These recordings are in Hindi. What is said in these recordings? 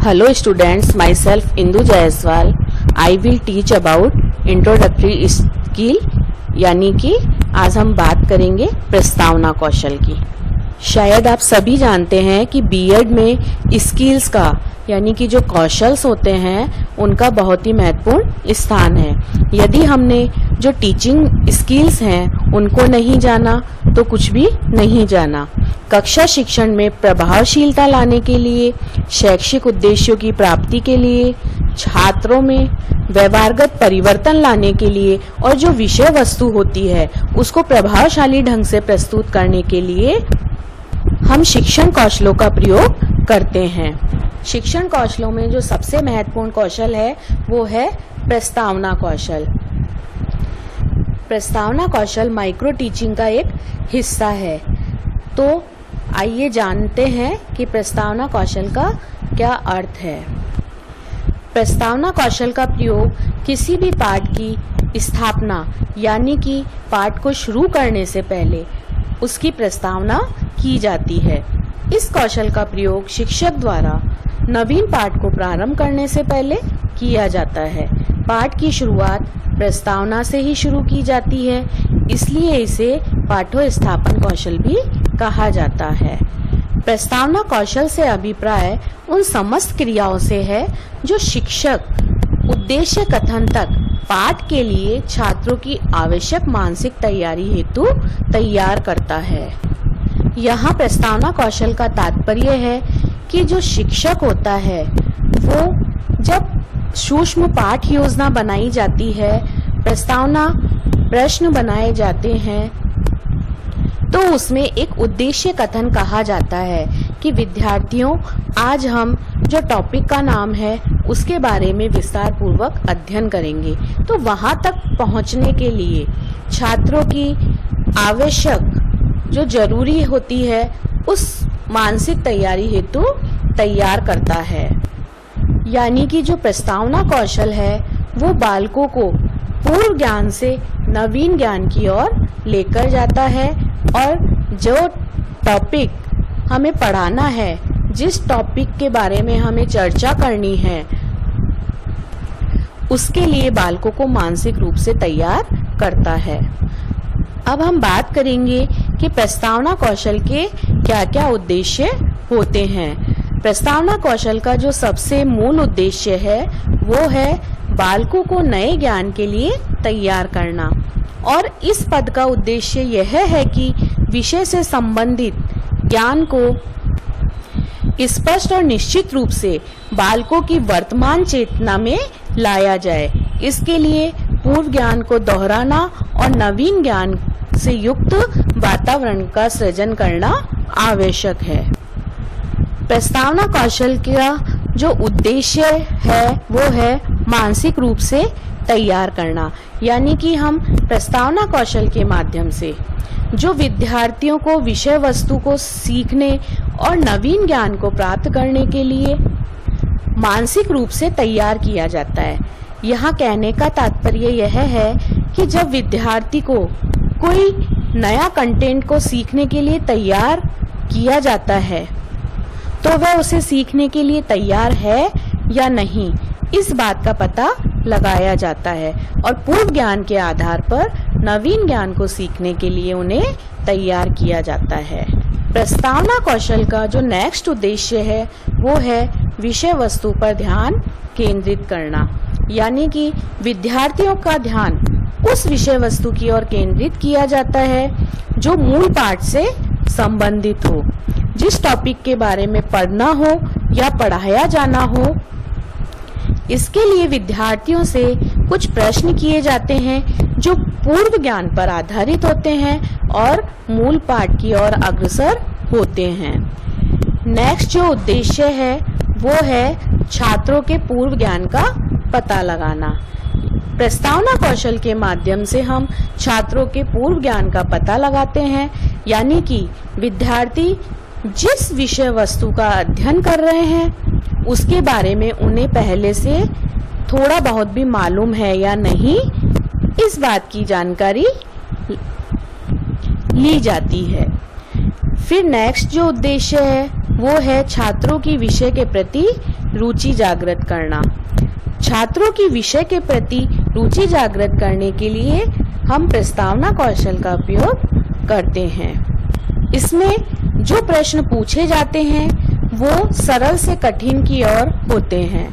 Hello students, myself Indu Jaiswal. I will teach about introductory skill यानी कि आज हम बात करेंगे प्रस्तावना कौशल की। शायद आप सभी जानते हैं कि बीएड में स्किल्स का यानी कि जो कौशल्स होते हैं उनका बहुत ही महत्वपूर्ण स्थान है। यदि हमने जो टीचिंग स्किल्स हैं उनको नहीं जाना तो कुछ भी नहीं जाना। कक्षा शिक्षण में प्रभावशीलता लाने के लिए, शैक्षिक उद्देश्यों की प्राप्ति के लिए, छात्रों में व्यवहारगत परिवर्तन लाने के लिए और जो विषय वस्तु होती है उसको प्रभावशाली ढंग से प्रस्तुत करने के लिए हम शिक्षण कौशलों का प्रयोग करते हैं। शिक्षण कौशलों में जो सबसे महत्वपूर्ण कौशल है वो है प्रस्तावना कौशल। प्रस्तावना कौशल माइक्रो टीचिंग का एक हिस्सा है। तो आइए जानते हैं कि प्रस्तावना कौशल का क्या अर्थ है। प्रस्तावना कौशल का प्रयोग किसी भी पाठ की स्थापना यानी कि पाठ को शुरू करने से पहले उसकी प्रस्तावना की जाती है। इस कौशल का प्रयोग शिक्षक द्वारा नवीन पाठ को प्रारंभ करने से पहले किया जाता है। पाठ की शुरुआत प्रस्तावना से ही शुरू की जाती है, इसलिए इसे पाठो स्थापन कौशल भी कहा जाता है। प्रस्तावना कौशल से अभिप्राय उन समस्त क्रियाओं से है जो शिक्षक उद्देश्य कथन तक पाठ के लिए छात्रों की आवश्यक मानसिक तैयारी हेतु तैयार करता है। यहाँ प्रस्तावना कौशल का तात्पर्य है कि जो शिक्षक होता है वो जब सूक्ष्म पाठ योजना बनाई जाती है, प्रस्तावना प्रश्न बनाए जाते हैं, तो उसमें एक उद्देश्य कथन कहा जाता है कि विद्यार्थियों आज हम जो टॉपिक का नाम है उसके बारे में विस्तार पूर्वक अध्ययन करेंगे। तो वहां तक पहुंचने के लिए छात्रों की आवश्यक जो जरूरी होती है उस मानसिक तैयारी हेतु तैयार करता है। यानी कि जो प्रस्तावना कौशल है वो बालकों को पूर्व ज्ञान से नवीन ज्ञान की ओर लेकर जाता है और जो टॉपिक हमें पढ़ाना है, जिस टॉपिक के बारे में हमें चर्चा करनी है, उसके लिए बालकों को मानसिक रूप से तैयार करता है। अब हम बात करेंगे कि प्रस्तावना कौशल के क्या-क्या उद्देश्य होते हैं। प्रस्तावना कौशल का जो सबसे मूल उद्देश्य है वो है बालकों को नए ज्ञान के लिए तैयार करना। और इस पद का उद्देश्य यह है कि विषय से संबंधित ज्ञान को स्पष्ट और निश्चित रूप से बालकों की वर्तमान चेतना में लाया जाए। इसके लिए पूर्व ज्ञान को दोहराना और नवीन ज्ञान से युक्त वातावरण का सृजन करना आवश्यक है। प्रस्तावना कौशल का जो उद्देश्य है वो है मानसिक रूप से तैयार करना। यानी कि हम प्रस्तावना कौशल के माध्यम से जो विद्यार्थियों को विषय वस्तु को सीखने और नवीन ज्ञान को प्राप्त करने के लिए मानसिक रूप से तैयार किया जाता है। यहाँ कहने का तात्पर्य यह है कि जब विद्यार्थी को कोई नया कंटेंट को सीखने के लिए तैयार किया जाता है तो वह उसे सीखने के लिए तैयार है या नहीं, इस बात का पता लगाया जाता है और पूर्व ज्ञान के आधार पर नवीन ज्ञान को सीखने के लिए उन्हें तैयार किया जाता है। प्रस्तावना कौशल का जो नेक्स्ट उद्देश्य है वो है विषय वस्तु पर ध्यान केंद्रित करना। यानी कि विद्यार्थियों का ध्यान उस विषय वस्तु की ओर केंद्रित किया जाता है जो मूल पाठ से संबंधित हो। जिस टॉपिक के बारे में पढ़ना हो या पढ़ाया जाना हो, इसके लिए विद्यार्थियों से कुछ प्रश्न किए जाते हैं जो पूर्व ज्ञान पर आधारित होते हैं और मूल पाठ की ओर अग्रसर होते हैं। नेक्स्ट जो उद्देश्य है वो है छात्रों के पूर्व ज्ञान का पता लगाना। प्रस्तावना कौशल के माध्यम से हम छात्रों के पूर्व ज्ञान का पता लगाते हैं। यानी कि विद्यार्थी जिस विषय वस्तु का अध्ययन कर रहे हैं उसके बारे में उन्हें पहले से थोड़ा बहुत भी मालूम है या नहीं, इस बात की जानकारी ली जाती है। फिर नेक्स्ट जो उद्देश्य है वो है छात्रों की विषय के प्रति रुचि जागृत करना। छात्रों की विषय के प्रति रुचि जागृत करने के लिए हम प्रस्तावना कौशल का उपयोग करते हैं। इसमें जो प्रश्न पूछे जाते हैं वो सरल से कठिन की ओर होते हैं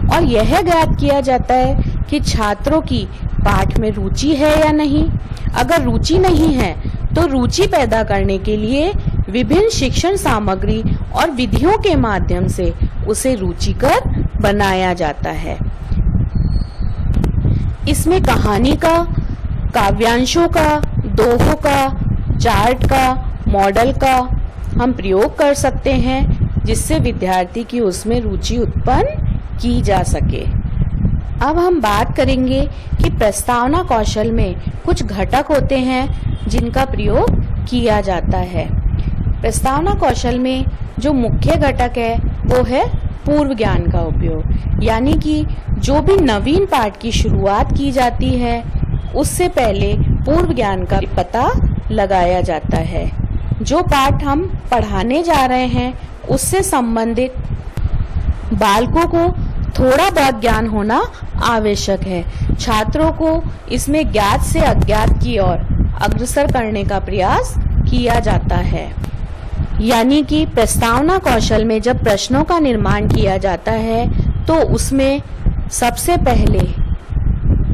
और यह ज्ञात किया जाता है कि छात्रों की पाठ में रुचि है या नहीं। अगर रुचि नहीं है तो रुचि पैदा करने के लिए विभिन्न शिक्षण सामग्री और विधियों के माध्यम से उसे रुचिकर बनाया जाता है। इसमें कहानी का, काव्यांशों का, दोहों का, चार्ट का, मॉडल का हम प्रयोग कर सकते हैं जिससे विद्यार्थी की उसमें रुचि उत्पन्न की जा सके। अब हम बात करेंगे कि प्रस्तावना कौशल में कुछ घटक होते हैं जिनका प्रयोग किया जाता है। प्रस्तावना कौशल में जो मुख्य घटक है वो है पूर्व ज्ञान का उपयोग, यानी कि जो भी नवीन पाठ की शुरुआत की जाती है उससे पहले पूर्व ज्ञान का पता लगाया जाता है। जो पाठ हम पढ़ाने जा रहे हैं उससे संबंधित बालकों को थोड़ा बहुत ज्ञान होना आवश्यक है। छात्रों को इसमें ज्ञात से अज्ञात की ओर अग्रसर करने का प्रयास किया जाता है। यानी कि प्रस्तावना कौशल में जब प्रश्नों का निर्माण किया जाता है तो उसमें सबसे पहले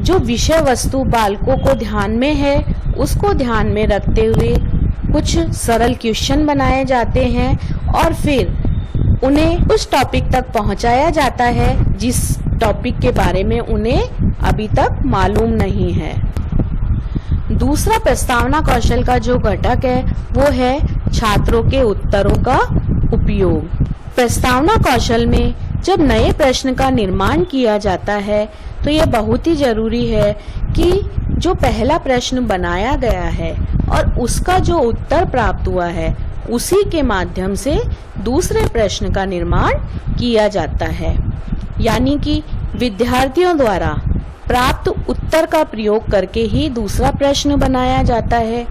जो विषय वस्तु बालकों को ध्यान में है उसको ध्यान में रखते हुए कुछ सरल क्वेश्चन बनाए जाते हैं और फिर उन्हें उस टॉपिक तक पहुंचाया जाता है जिस टॉपिक के बारे में उन्हें अभी तक मालूम नहीं है। दूसरा प्रस्तावना कौशल का जो घटक है वो है छात्रों के उत्तरों का उपयोग। प्रस्तावना कौशल में जब नए प्रश्न का निर्माण किया जाता है तो यह बहुत ही जरूरी है कि जो पहला प्रश्न बनाया गया है और उसका जो उत्तर प्राप्त हुआ है उसी के माध्यम से दूसरे प्रश्न का निर्माण किया जाता है। यानी कि विद्यार्थियों द्वारा प्राप्त उत्तर का प्रयोग करके ही दूसरा प्रश्न बनाया जाता है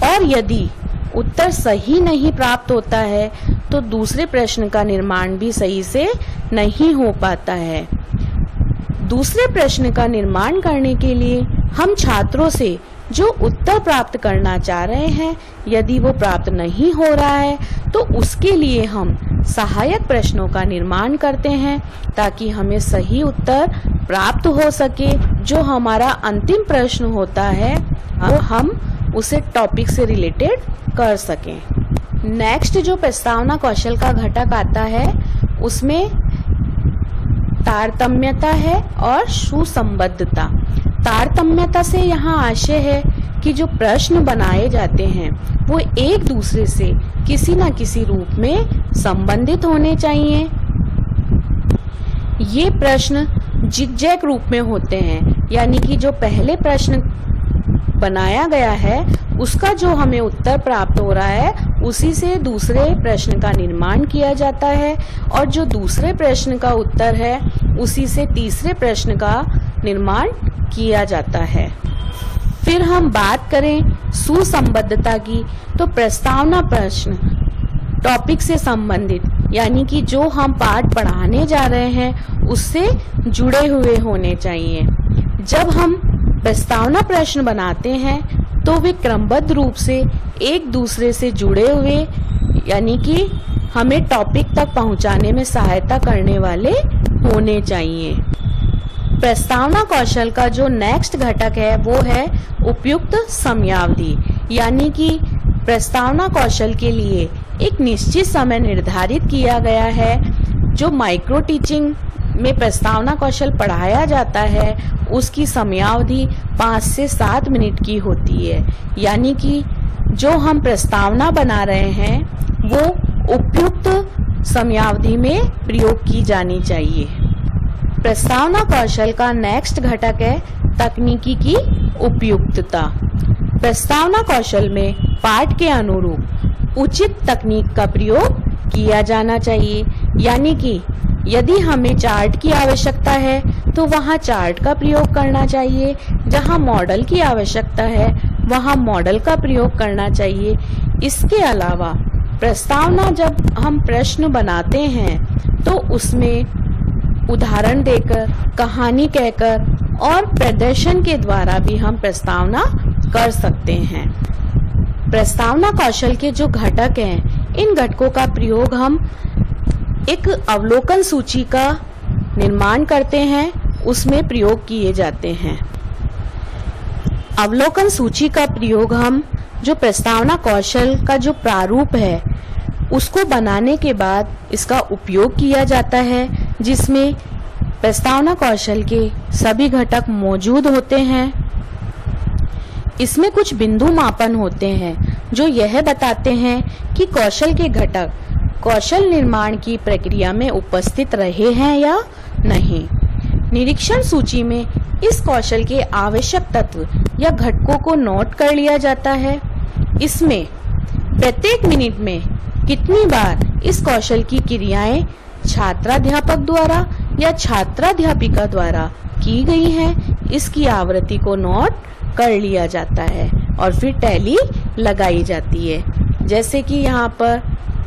और यदि उत्तर सही नहीं प्राप्त होता है तो दूसरे प्रश्न का निर्माण भी सही से नहीं हो पाता है। दूसरे प्रश्न का निर्माण करने के लिए हम छात्रों से जो उत्तर प्राप्त करना चाह रहे हैं यदि वो प्राप्त नहीं हो रहा है तो उसके लिए हम सहायक प्रश्नों का निर्माण करते हैं ताकि हमें सही उत्तर प्राप्त हो सके। जो हमारा अंतिम प्रश्न होता है वो हम उसे टॉपिक से रिलेटेड कर सकें। नेक्स्ट जो प्रस्तावना कौशल का घटक आता है उसमें तारतम्यता है और सुसंबद्धता। तारतम्यता से यहाँ आशय है कि जो प्रश्न बनाए जाते हैं वो एक दूसरे से किसी न किसी रूप में संबंधित होने चाहिए। ये प्रश्न जिगजैग रूप में होते हैं, यानी कि जो पहले प्रश्न बनाया गया है उसका जो हमें उत्तर प्राप्त हो रहा है उसी से दूसरे प्रश्न का निर्माण किया जाता है और जो दूसरे प्रश्न का उत्तर है उसी से तीसरे प्रश्न का निर्माण किया जाता है। फिर हम बात करें सुसंबद्धता की तो प्रस्तावना प्रश्न टॉपिक से संबंधित, यानी कि जो हम पाठ पढ़ाने जा रहे हैं उससे जुड़े हुए होने चाहिए। जब हम प्रस्तावना प्रश्न बनाते हैं तो वे क्रमबद्ध रूप से एक दूसरे से जुड़े हुए, यानी कि हमें टॉपिक तक पहुंचाने में सहायता करने वाले होने चाहिए। प्रस्तावना कौशल का जो नेक्स्ट घटक है वो है उपयुक्त समयावधि, यानी कि प्रस्तावना कौशल के लिए एक निश्चित समय निर्धारित किया गया है। जो माइक्रो टीचिंग में प्रस्तावना कौशल पढ़ाया जाता है उसकी समयावधि 5 से 7 मिनट की होती है, यानी कि जो हम प्रस्तावना बना रहे हैं वो उपयुक्त समयावधि में प्रयोग की जानी चाहिए। प्रस्तावना कौशल का नेक्स्ट घटक है तकनीकी की उपयुक्तता। प्रस्तावना कौशल में पाठ के अनुरूप उचित तकनीक का प्रयोग किया जाना चाहिए, यानी कि यदि हमें चार्ट की आवश्यकता है तो वहाँ चार्ट का प्रयोग करना चाहिए, जहाँ मॉडल की आवश्यकता है वहाँ मॉडल का प्रयोग करना चाहिए। इसके अलावा प्रस्तावना जब हम प्रश्न बनाते हैं तो उसमें उदाहरण देकर, कहानी कहकर और प्रदर्शन के द्वारा भी हम प्रस्तावना कर सकते हैं। प्रस्तावना कौशल के जो घटक हैं, इन घटकों का प्रयोग हम एक अवलोकन सूची का निर्माण करते हैं, उसमें प्रयोग किए जाते हैं। अवलोकन सूची का प्रयोग हम जो प्रस्तावना कौशल का जो प्रारूप है उसको बनाने के बाद इसका उपयोग किया जाता है, जिसमें प्रस्तावना कौशल के सभी घटक मौजूद होते हैं। इसमें कुछ बिंदु मापन होते हैं जो यह बताते हैं कि कौशल के घटक कौशल निर्माण की प्रक्रिया में उपस्थित रहे हैं या नहीं। निरीक्षण सूची में इस कौशल के आवश्यक तत्व या घटकों को नोट कर लिया जाता है। इसमें प्रत्येक मिनट में कितनी बार इस कौशल की क्रियाएं छात्राध्यापक द्वारा या छात्राध्यापिका द्वारा की गई हैं, इसकी आवृत्ति को नोट कर लिया जाता है और फिर टैली लगाई जाती है। जैसे कि यहाँ पर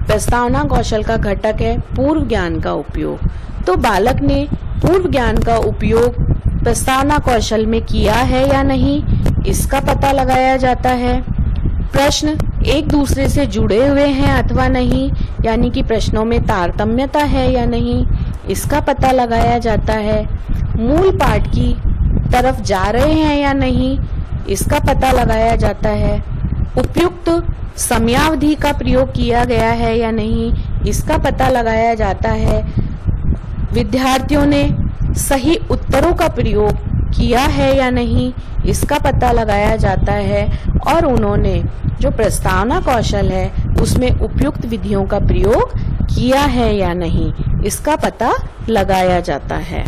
प्रस्तावना कौशल का घटक है पूर्व ज्ञान का उपयोग, तो बालक ने पूर्व ज्ञान का उपयोग प्रस्तावना कौशल में किया है या नहीं, इसका पता लगाया जाता है। प्रश्न एक दूसरे से जुड़े हुए हैं अथवा नहीं, यानी कि प्रश्नों में तारतम्यता है या नहीं, इसका पता लगाया जाता है। मूल पाठ की तरफ जा रहे हैं या नहीं, इसका पता लगाया जाता है। उपयुक्त समयावधि का प्रयोग किया गया है या नहीं, इसका पता लगाया जाता है। विद्यार्थियों ने सही उत्तरों का प्रयोग किया है या नहीं, इसका पता लगाया जाता है। और उन्होंने जो प्रस्तावना कौशल है उसमें उपयुक्त विधियों का प्रयोग किया है या नहीं, इसका पता लगाया जाता है।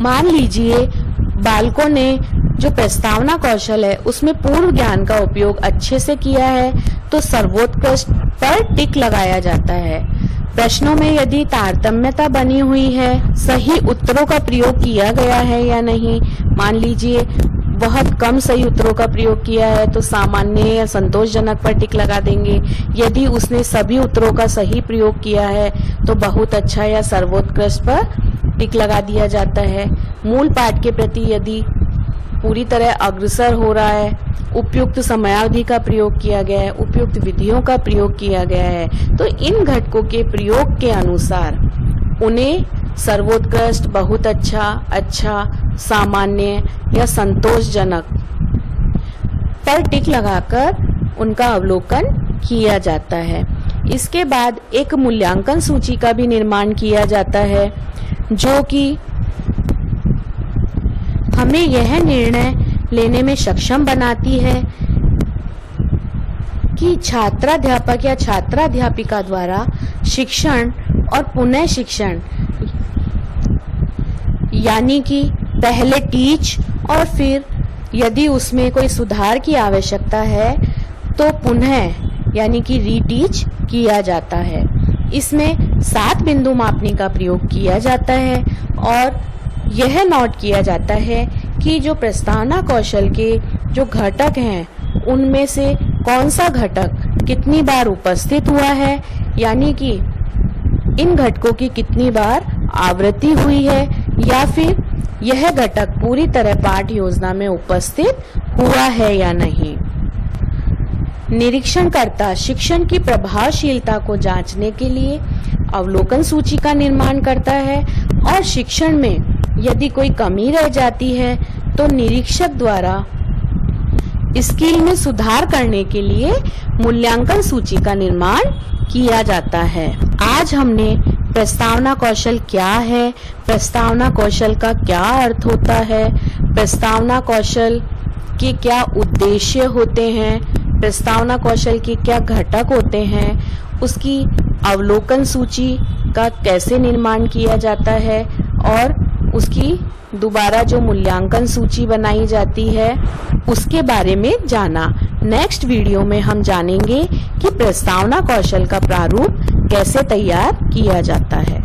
मान लीजिए बालकों ने जो प्रस्तावना कौशल है उसमें पूर्व ज्ञान का उपयोग अच्छे से किया है, तो सर्वोत्कृष्ट पर टिक लगाया जाता है। प्रश्नों में यदि तारतम्यता बनी हुई है, सही उत्तरों का प्रयोग किया गया है या नहीं, मान लीजिए बहुत कम सही उत्तरों का प्रयोग किया है तो सामान्य या संतोषजनक पर टिक लगा देंगे। यदि उसने सभी उत्तरों का सही प्रयोग किया है तो बहुत अच्छा या सर्वोत्कृष्ट पर टिक लगा दिया जाता है। मूल पाठ के प्रति यदि पूरी तरह अग्रसर हो रहा है, उपयुक्त समयावधि का प्रयोग किया गया है, उपयुक्त विधियों का प्रयोग किया गया है, तो इन घटकों के प्रयोग के अनुसार उन्हें सर्वोत्कृष्ट, बहुत अच्छा, अच्छा, सामान्य या संतोषजनक पर टिक लगाकर उनका अवलोकन किया जाता है। इसके बाद एक मूल्यांकन सूची का भी निर्माण किया जाता है, जो कि हमें यह निर्णय लेने में सक्षम बनाती है कि छात्राध्यापक या छात्राध्यापिका द्वारा शिक्षण और पुनः शिक्षण, यानी कि पहले टीच और फिर यदि उसमें कोई सुधार की आवश्यकता है तो पुनः यानी कि रीटीच किया जाता है। इसमें 7 बिंदु मापने का प्रयोग किया जाता है और यह नोट किया जाता है कि जो प्रस्तावना कौशल के जो घटक हैं उनमें से कौन सा घटक कितनी बार उपस्थित हुआ है, यानी कि इन घटकों की कितनी बार आवृत्ति हुई है, या फिर यह घटक पूरी तरह पाठ योजना में उपस्थित हुआ है या नहीं। निरीक्षणकर्ता शिक्षण की प्रभावशीलता को जांचने के लिए अवलोकन सूची का निर्माण करता है और शिक्षण में यदि कोई कमी रह जाती है तो निरीक्षक द्वारा स्किल में सुधार करने के लिए मूल्यांकन सूची का निर्माण किया जाता है। आज हमने प्रस्तावना कौशल क्या है, प्रस्तावना कौशल का क्या अर्थ होता है, प्रस्तावना कौशल के क्या उद्देश्य होते हैं, प्रस्तावना कौशल के क्या घटक होते हैं, उसकी अवलोकन सूची का कैसे निर्माण किया जाता है और उसकी दोबारा जो मूल्यांकन सूची बनाई जाती है उसके बारे में जाना। नेक्स्ट वीडियो में हम जानेंगे कि प्रस्तावना कौशल का प्रारूप कैसे तैयार किया जाता है।